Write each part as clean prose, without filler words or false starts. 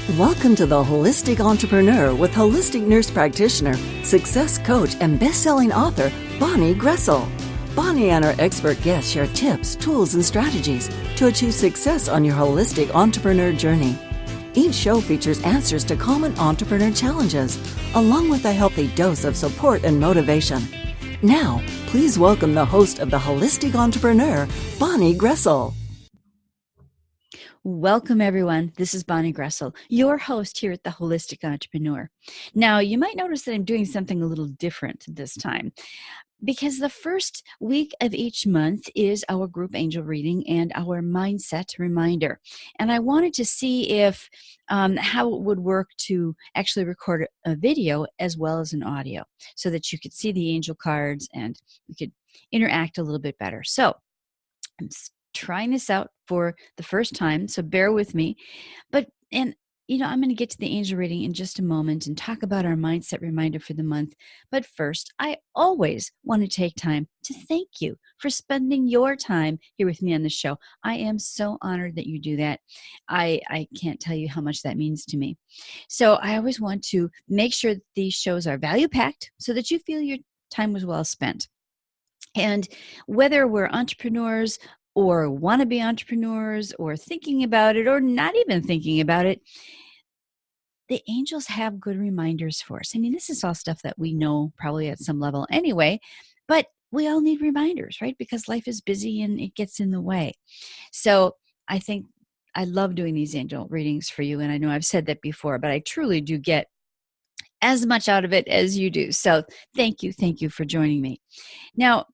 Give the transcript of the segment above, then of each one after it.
Welcome to the Holistic Entrepreneur with holistic nurse practitioner, success coach, and best-selling author, Bonnie Groessl. Bonnie and her expert guests share tips, tools, and strategies to achieve success on your holistic entrepreneur journey. Each show features answers to common entrepreneur challenges, along with a healthy dose of support and motivation. Now, please welcome the host of the Holistic Entrepreneur, Bonnie Groessl. Welcome, everyone. This is Bonnie Groessl, your host here at the Holistic Entrepreneur. Now, you might notice that I'm doing something a little different this time because the first week of each month is our group angel reading and our mindset reminder. And I wanted to see if how it would work to actually record a video as well as an audio so that you could see the angel cards and we could interact a little bit better. So I'm trying this out for the first time, so bear with me. I'm going to get to the angel reading in just a moment and talk about our mindset reminder for the month. But first, I always want to take time to thank you for spending your time here with me on the show. I am so honored that you do that. I can't tell you how much that means to me. So I always want to make sure that these shows are value-packed so that you feel your time was well spent. And whether we're entrepreneurs or want to be entrepreneurs or thinking about it or not even thinking about it, the angels have good reminders for us. I mean, this is all stuff that we know probably at some level anyway, but we all need reminders, right? Because life is busy and it gets in the way. So I think I love doing these angel readings for you. And I know I've said that before, but I truly do get as much out of it as you do. So thank you for joining me. Now,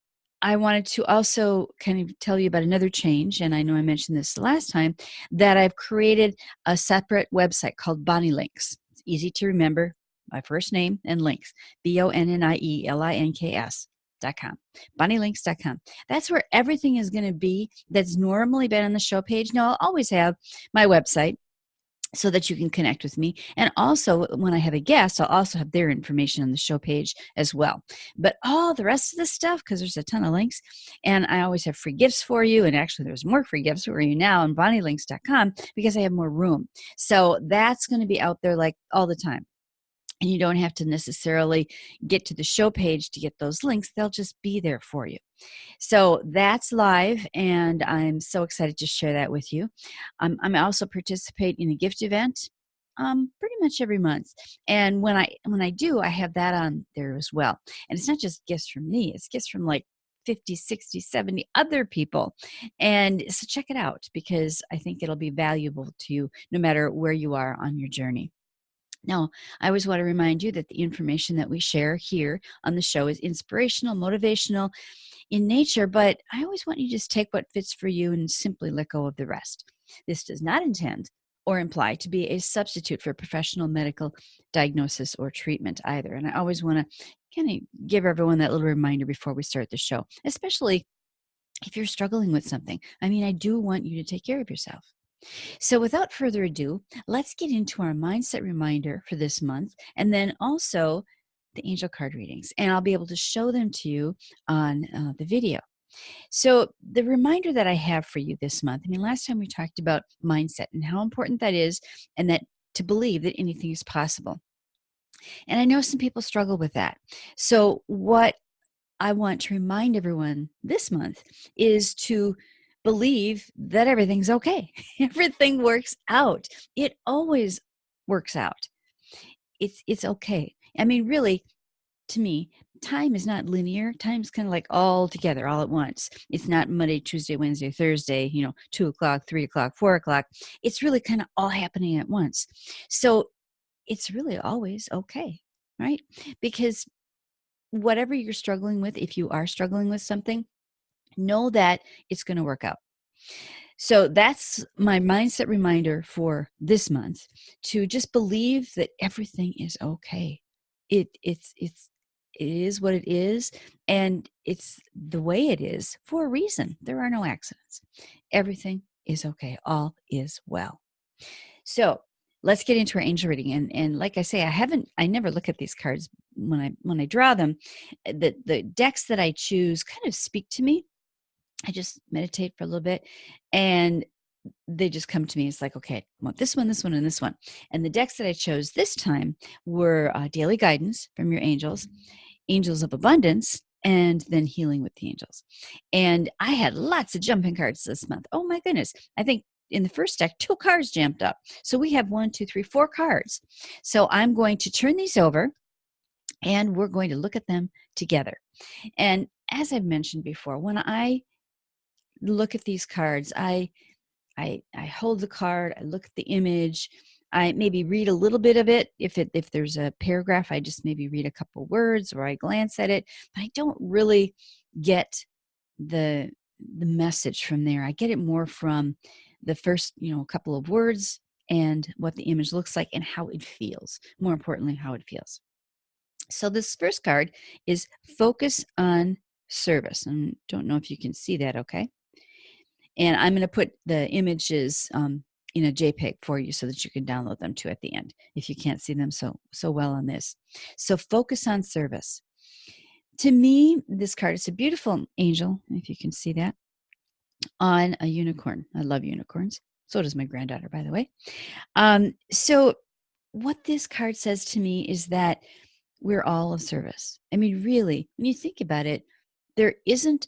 I wanted to also kind of tell you about another change, and I know I mentioned this the last time, that I've created a separate website called Bonnie Links. It's easy to remember, my first name and links, BonnieLinks.com, BonnieLinks.com. That's where everything is going to be that's normally been on the show page. Now, I'll always have my website, so that you can connect with me. And also, when I have a guest, I'll also have their information on the show page as well. But all the rest of the stuff, because there's a ton of links, and I always have free gifts for you, and actually there's more free gifts for you now on BonnieLinks.com because I have more room. So that's going to be out there like all the time. And you don't have to necessarily get to the show page to get those links. They'll just be there for you. So that's live, and I'm so excited to share that with you. I'm also participate in a gift event pretty much every month. And when I do, I have that on there as well. And it's not just gifts from me. It's gifts from like 50, 60, 70 other people. And so check it out because I think it'll be valuable to you no matter where you are on your journey. Now, I always want to remind you that the information that we share here on the show is inspirational, motivational in nature, but I always want you to just take what fits for you and simply let go of the rest. This does not intend or imply to be a substitute for professional medical diagnosis or treatment either. And I always want to kind of give everyone that little reminder before we start the show, especially if you're struggling with something. I mean, I do want you to take care of yourself. So without further ado, let's get into our mindset reminder for this month and then also the angel card readings. And I'll be able to show them to you on the video. So the reminder that I have for you this month, I mean, last time we talked about mindset and how important that is and that to believe that anything is possible. And I know some people struggle with that. So what I want to remind everyone this month is to believe that everything's okay. Everything works out. It always works out. It's okay. I mean, really, to me, time is not linear. Time's kind of like all together, all at once. It's not Monday, Tuesday, Wednesday, Thursday, 2 o'clock, 3 o'clock, 4 o'clock. It's really kind of all happening at once. So it's really always okay, right? Because whatever you're struggling with, if you are struggling with something, know that it's going to work out. So that's my mindset reminder for this month, to just believe that everything is okay. It is what it is, and it's the way it is for a reason. There are no accidents. Everything is okay. All is well. So let's get into our angel reading. And like I say, I never look at these cards when I draw them. The decks that I choose kind of speak to me. I just meditate for a little bit, and they just come to me. It's like, okay, I want this one, and this one. And the decks that I chose this time were Daily Guidance from your angels, Angels of Abundance, and then Healing with the Angels. And I had lots of jumping cards this month. Oh my goodness. I think in the first deck, 2 cards jumped up. So we have 1, 2, 3, 4 cards. So I'm going to turn these over and we're going to look at them together. And as I've mentioned before, when I look at these cards, I hold the card, I look at the image, I maybe read a little bit of it. If there's a paragraph, I just maybe read a couple words or I glance at it, but I don't really get the message from there. I get it more from the first, couple of words and what the image looks like and how it feels. More importantly, how it feels. So this first card is Focus on Service. And don't know if you can see that, okay? And I'm going to put the images in a JPEG for you so that you can download them too at the end if you can't see them so well on this. So Focus on Service. To me, this card is a beautiful angel, if you can see that, on a unicorn. I love unicorns. So does my granddaughter, by the way. So what this card says to me is that we're all of service. I mean, really, when you think about it, there isn't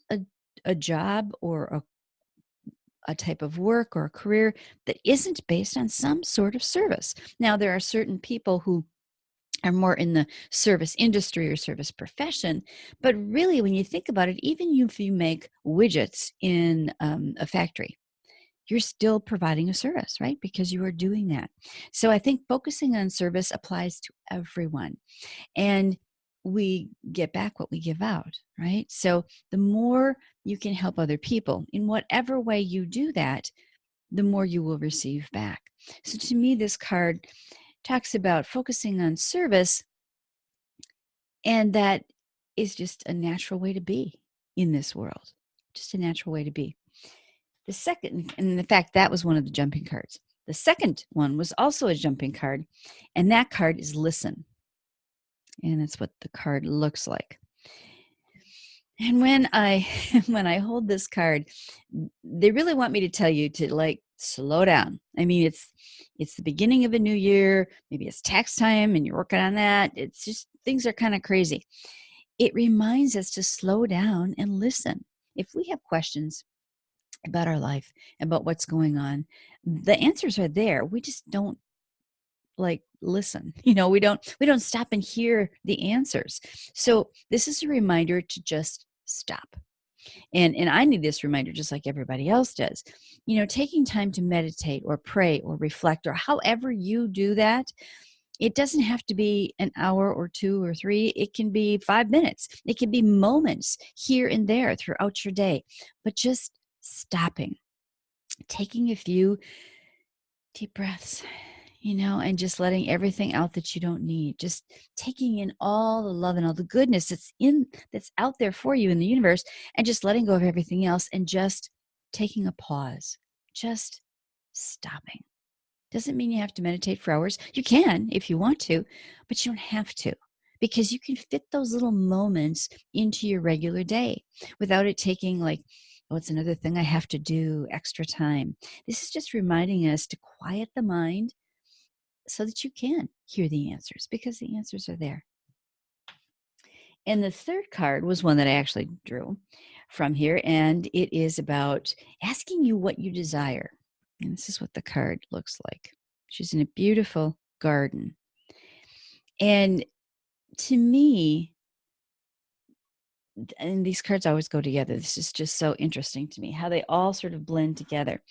a job or a type of work or a career that isn't based on some sort of service. Now, there are certain people who are more in the service industry or service profession, but really, when you think about it, even if you make widgets in a factory, you're still providing a service, right? Because you are doing that. So I think focusing on service applies to everyone. And we get back what we give out, right? So the more you can help other people in whatever way you do that, the more you will receive back. So to me, this card talks about focusing on service, and that is just a natural way to be in this world, just a natural way to be. The second, and in fact, that was one of the jumping cards. The second one was also a jumping card, and that card is Listen. And that's what the card looks like. And when I when I hold this card, they really want me to tell you to slow down. I mean, it's the beginning of a new year, maybe it's tax time and you're working on that. It's just things are kind of crazy. It reminds us to slow down and listen. If we have questions about our life, about what's going on, the answers are there. We just don't listen. We don't stop and hear the answers. So this is a reminder to just stop. And I need this reminder just like everybody else does. Taking time to meditate or pray or reflect or however you do that, it doesn't have to be an hour or 2 or 3. It can be 5 minutes. It can be moments here and there throughout your day. But just stopping, taking a few deep breaths, and just letting everything out that you don't need. Just taking in all the love and all the goodness that's out there for you in the universe, and just letting go of everything else and just taking a pause, just stopping. Doesn't mean you have to meditate for hours. You can if you want to, but you don't have to, because you can fit those little moments into your regular day without it taking oh, it's another thing I have to do, extra time. This is just reminding us to quiet the mind so that you can hear the answers, because the answers are there. And the third card was one that I actually drew from here, and it is about asking you what you desire. And this is what the card looks like. She's in a beautiful garden. And to me, and these cards always go together. This is just so interesting to me, how they all sort of blend together.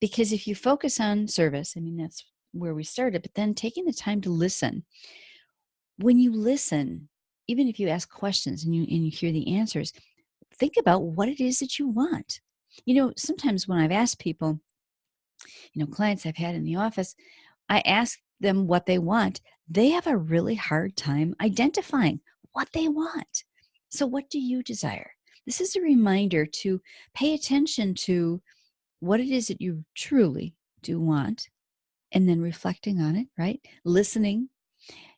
Because if you focus on service, I mean, that's where we started, but then taking the time to listen. When you listen, even if you ask questions and you hear the answers, think about what it is that you want. Sometimes when I've asked people, clients I've had in the office, I ask them what they want. They have a really hard time identifying what they want. So what do you desire? This is a reminder to pay attention to what it is that you truly do want, and then reflecting on it, right? Listening,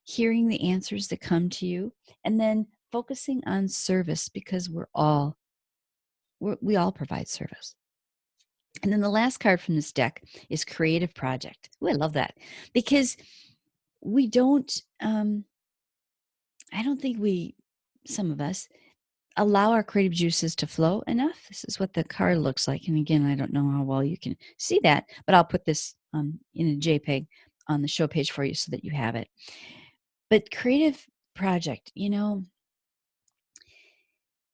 hearing the answers that come to you, and then focusing on service, because we all provide service. And then the last card from this deck is Creative Project. Ooh, I love that, because we don't, I don't think some of us, allow our creative juices to flow enough. This is what the card looks like. And again, I don't know how well you can see that, but I'll put this in a JPEG on the show page for you so that you have it. But Creative Project,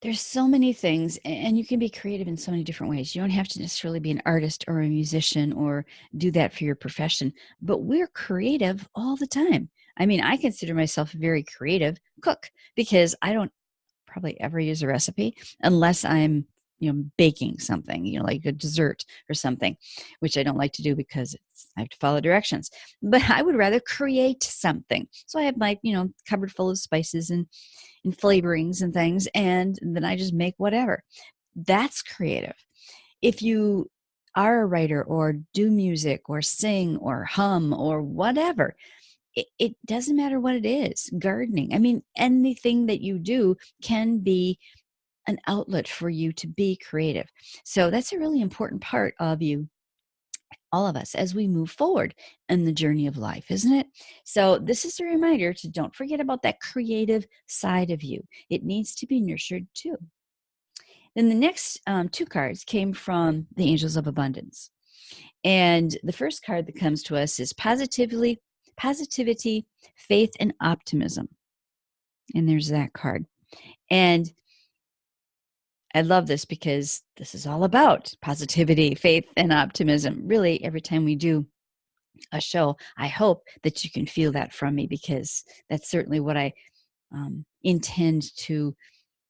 there's so many things, and you can be creative in so many different ways. You don't have to necessarily be an artist or a musician or do that for your profession, but we're creative all the time. I mean, I consider myself a very creative cook because I don't probably ever use a recipe unless I'm baking something, like a dessert or something, which I don't like to do because I have to follow directions. But I would rather create something. So I have my cupboard full of spices and flavorings and things, and then I just make whatever. That's creative. If you are a writer or do music or sing or hum or whatever, it doesn't matter what it is. Gardening, I mean, anything that you do can be an outlet for you to be creative. So that's a really important part of you, all of us, as we move forward in the journey of life, isn't it? So this is a reminder to don't forget about that creative side of you. It needs to be nurtured too. Then the next two cards came from the Angels of Abundance. And the first card that comes to us is positivity, faith, and optimism. And there's that card. And I love this because this is all about positivity, faith, and optimism. Really, every time we do a show, I hope that you can feel that from me, because that's certainly what I intend to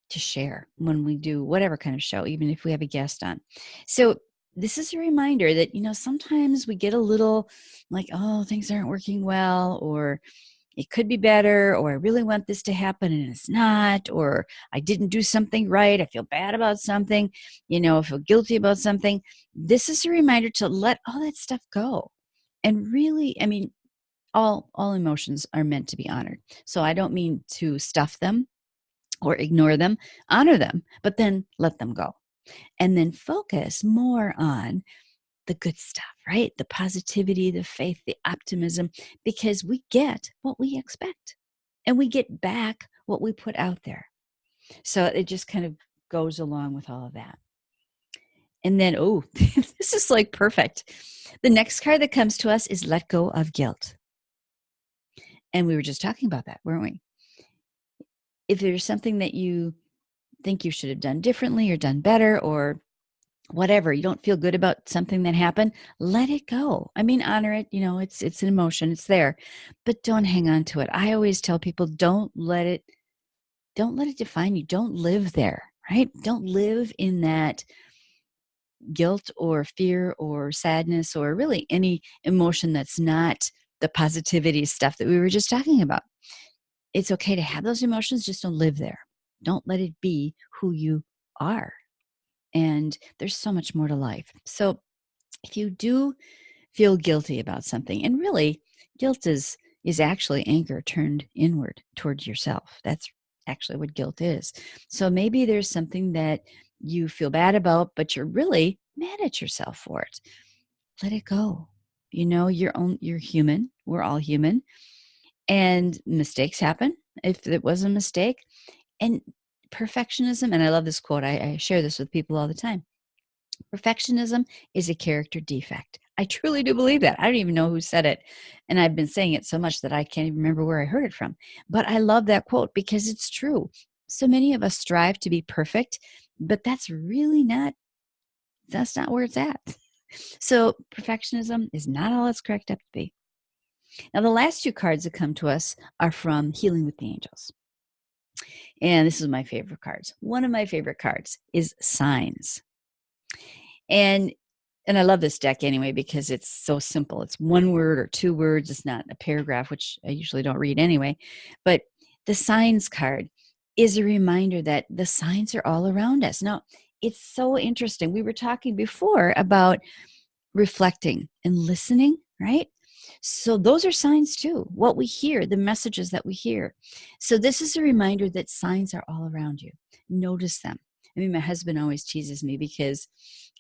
share when we do whatever kind of show, even if we have a guest on. So this is a reminder that, sometimes we get a little like, oh, things aren't working well, or it could be better, or I really want this to happen and it's not, or I didn't do something right. I feel bad about something, I feel guilty about something. This is a reminder to let all that stuff go. And really, I mean, all emotions are meant to be honored. So I don't mean to stuff them or ignore them, honor them, but then let them go. And then focus more on the good stuff, right? The positivity, the faith, the optimism, because we get what we expect and we get back what we put out there. So it just kind of goes along with all of that. And then, oh, this is like perfect. The next card that comes to us is Let Go of Guilt. And we were just talking about that, weren't we? If there's something that you think you should have done differently or done better, or whatever, you don't feel good about something that happened, let it go. I mean, honor it. It's an emotion, it's there, but don't hang on to it. I always tell people, don't let it define you. Don't live there, right? Don't live in that guilt or fear or sadness or really any emotion that's not the positivity stuff that we were just talking about. It's okay to have those emotions, just don't live there. Don't let it be who you are. And there's so much more to life. So if you do feel guilty about something, and really guilt is actually anger turned inward towards yourself. That's actually what guilt is. So maybe there's something that you feel bad about, but you're really mad at yourself for it. Let it go. You're human. We're all human. And mistakes happen if it was a mistake. And perfectionism, and I love this quote, I share this with people all the time. Perfectionism is a character defect. I truly do believe that. I don't even know who said it. And I've been saying it so much that I can't even remember where I heard it from. But I love that quote because it's true. So many of us strive to be perfect, but that's not where it's at. So perfectionism is not all it's cracked up to be. Now, the last two cards that come to us are from Healing with the Angels. And this is my favorite cards. One of my favorite cards is Signs. And I love this deck anyway because it's so simple. It's one word or two words. It's not a paragraph, which I usually don't read anyway. But the Signs card is a reminder that the signs are all around us. Now, it's so interesting. We were talking before about reflecting and listening, right? So those are signs too. What we hear, the messages that we hear. So this is a reminder that signs are all around you. Notice them. I mean, my husband always teases me because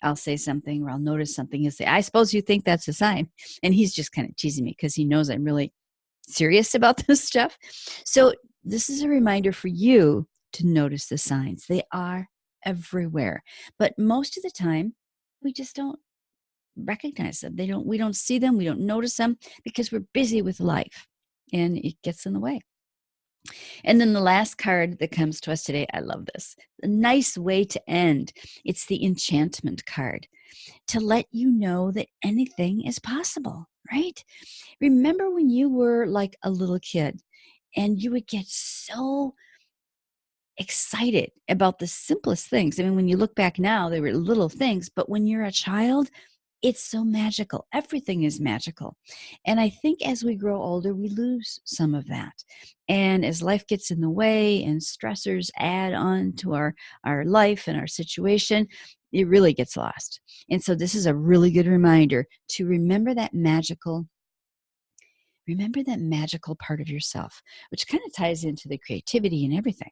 I'll say something or I'll notice something and say, I suppose you think that's a sign. And he's just kind of teasing me because he knows I'm really serious about this stuff. So this is a reminder for you to notice the signs. They are everywhere. But most of the time, we just don't recognize them. We don't see them, we don't notice them because we're busy with life and it gets in the way. And then the last card that comes to us today, I love this. A nice way to end. It's the enchantment card to let you know that anything is possible, right? Remember when you were like a little kid and you would get so excited about the simplest things. I mean, when you look back now, they were little things, but when you're a child, it's so magical. Everything is magical. And I think as we grow older, we lose some of that. And as life gets in the way and stressors add on to our life and our situation, it really gets lost. And so this is a really good reminder to remember that magical part of yourself, which kind of ties into the creativity and everything.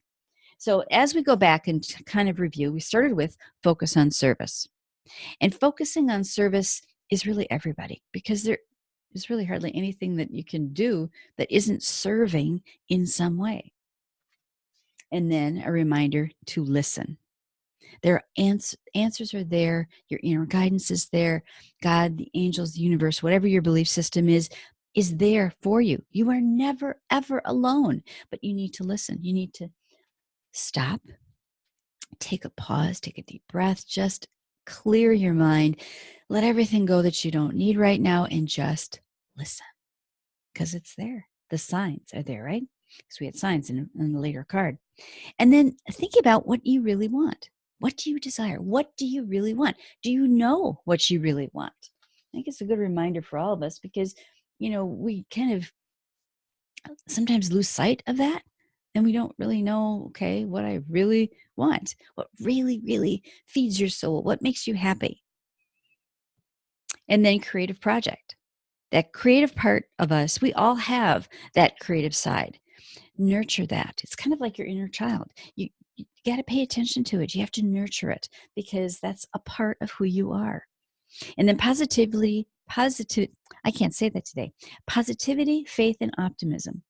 So as we go back and kind of review, we started with focus on service. And focusing on service is really everybody because there is really hardly anything that you can do that isn't serving in some way. And then a reminder to listen. Their answers are there. Your inner guidance is there. God, the angels, the universe, whatever your belief system is there for you. You are never, ever alone, but you need to listen. You need to stop, take a pause, take a deep breath, just clear your mind, let everything go that you don't need right now, and just listen because it's there. The signs are there, right? Because we had signs in the later card. And then think about what you really want. What do you desire? What do you really want? Do you know what you really want? I think it's a good reminder for all of us because, we kind of sometimes lose sight of that and we don't really know, okay, what I really want, what really, really feeds your soul, what makes you happy. And then creative project. That creative part of us, we all have that creative side. Nurture that. It's kind of like your inner child. You got to pay attention to it. You have to nurture it because that's a part of who you are. And then I can't say that today. Positivity, faith, and optimism.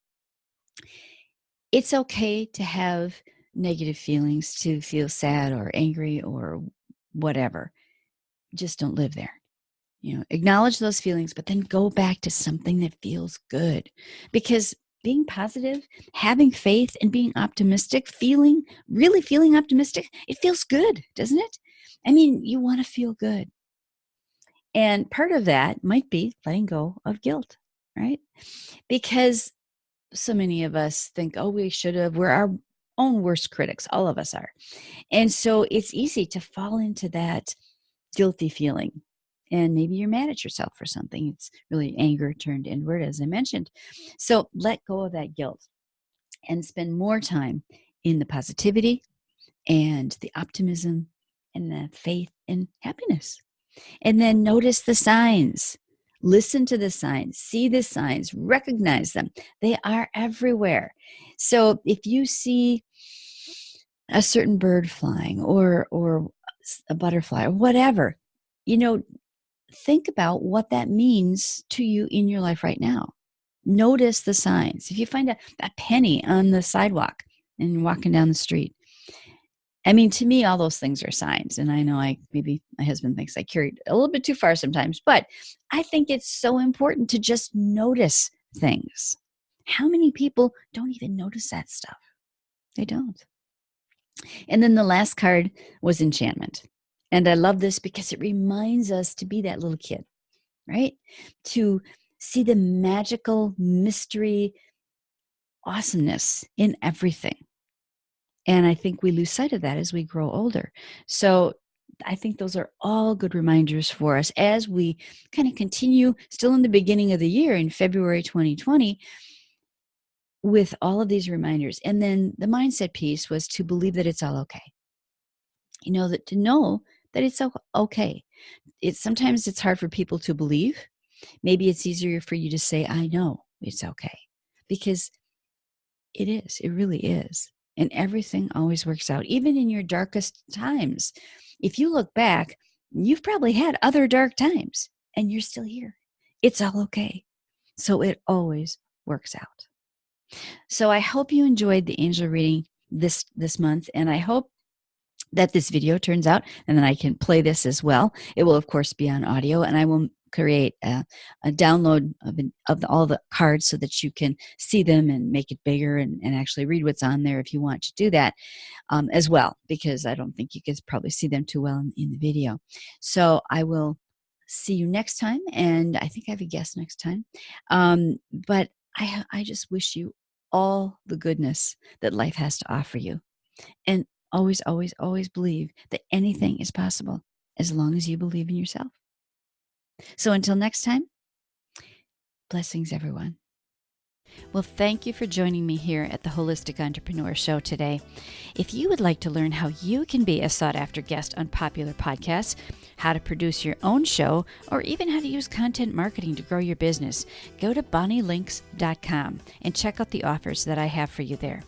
It's okay to have negative feelings, to feel sad or angry or whatever. Just don't live there. Acknowledge those feelings, but then go back to something that feels good. Because being positive, having faith, and being optimistic, really feeling optimistic, it feels good, doesn't it? I mean, you want to feel good. And part of that might be letting go of guilt, right? Because so many of us think, oh, we should have. We're our own worst critics. All of us are. And so it's easy to fall into that guilty feeling. And maybe you're mad at yourself for something. It's really anger turned inward, as I mentioned. So let go of that guilt and spend more time in the positivity and the optimism and the faith and happiness. And then notice the signs. Listen to the signs, see the signs, recognize them. They are everywhere. So if you see a certain bird flying or a butterfly or whatever, think about what that means to you in your life right now. Notice the signs. If you find a penny on the sidewalk and you're walking down the street, I mean, to me, all those things are signs. And I know maybe my husband thinks I carry it a little bit too far sometimes, but I think it's so important to just notice things. How many people don't even notice that stuff? They don't. And then the last card was enchantment. And I love this because it reminds us to be that little kid, right? To see the magical mystery awesomeness in everything. And I think we lose sight of that as we grow older. So I think those are all good reminders for us as we kind of continue still in the beginning of the year in February 2020 with all of these reminders. And then the mindset piece was to believe that it's all okay. To know that it's okay. Sometimes it's hard for people to believe. Maybe it's easier for you to say, I know it's okay. Because it is. It really is. And everything always works out, even in your darkest times. If you look back, you've probably had other dark times and you're still here. It's all okay. So it always works out. So I hope you enjoyed the angel reading this month, and I hope that this video turns out, and then I can play this as well. It will, of course, be on audio, and I will create a download of all the cards so that you can see them and make it bigger and actually read what's on there if you want to do that as well, because I don't think you can probably see them too well in the video. So I will see you next time, and I think I have a guest next time. But I just wish you all the goodness that life has to offer you. And always, always, always believe that anything is possible as long as you believe in yourself. So until next time, blessings, everyone. Well, thank you for joining me here at the Holistic Entrepreneur Show today. If you would like to learn how you can be a sought-after guest on popular podcasts, how to produce your own show, or even how to use content marketing to grow your business, go to bonnielinks.com and check out the offers that I have for you there.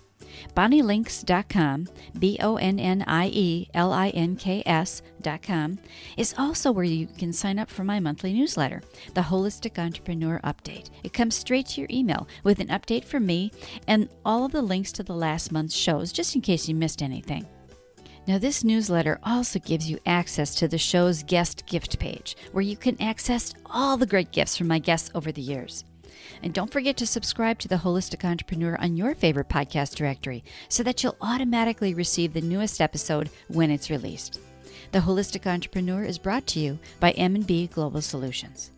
bonnielinks.com, BONNIELINKS.com, is also where you can sign up for my monthly newsletter, the Holistic Entrepreneur Update. It comes straight to your email with an update from me and all of the links to the last month's shows, just in case you missed anything. Now, this newsletter also gives you access to the show's guest gift page, where you can access all the great gifts from my guests over the years. And don't forget to subscribe to The Holistic Entrepreneur on your favorite podcast directory so that you'll automatically receive the newest episode when it's released. The Holistic Entrepreneur is brought to you by M&B Global Solutions.